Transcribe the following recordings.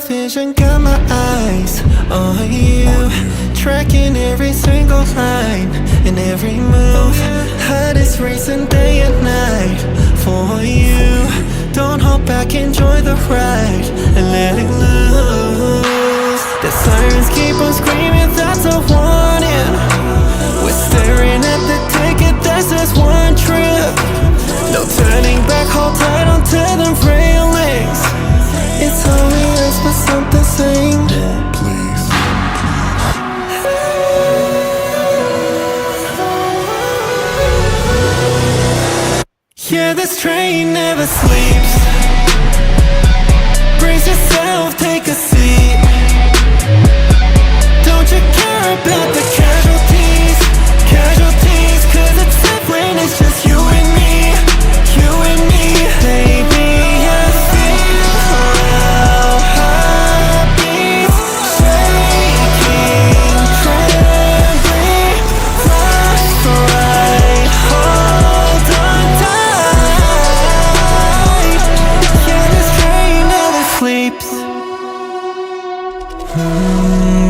vision, got my eyes on you, tracking every single line and every move. Heart is racing day and night for you. Don't hold back, enjoy the ride and let it loose. The sirens keep on screaming, that's a warning. We're staring at the ticket that says one trip. No turning back, hold tight onto the railings. It's obvious, but something saying please. Yeah, this train never sleeps. Brace yourself, take a seat. Don't you care about the casualties? Casualties, cause it's sad when it's just you and me. You and me, baby, I feel our heartbeats shaking, trembling, flash right, hold on tight. Yeah, this train never sleeps.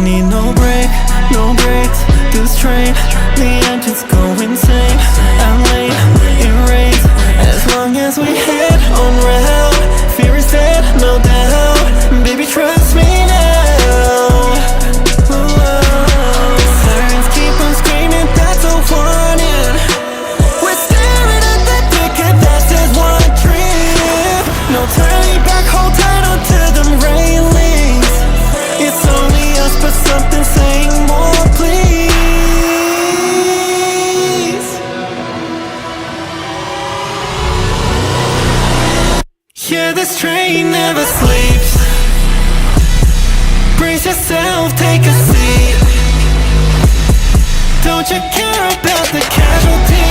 Need no break, no breaks. This train, the engine's go insane. I'm late, it rains. As long as we head on route, fear is dead, no doubt. Baby, trust me now. Sirens keep on screaming, that's a warning. We're staring at the ticket that says one trip. No turning back, hold tight onto them railings. It's only us, but something saying more, please. Yeah, this train never sleeps. Brace yourself, take a seat. Don't you care about the casualties?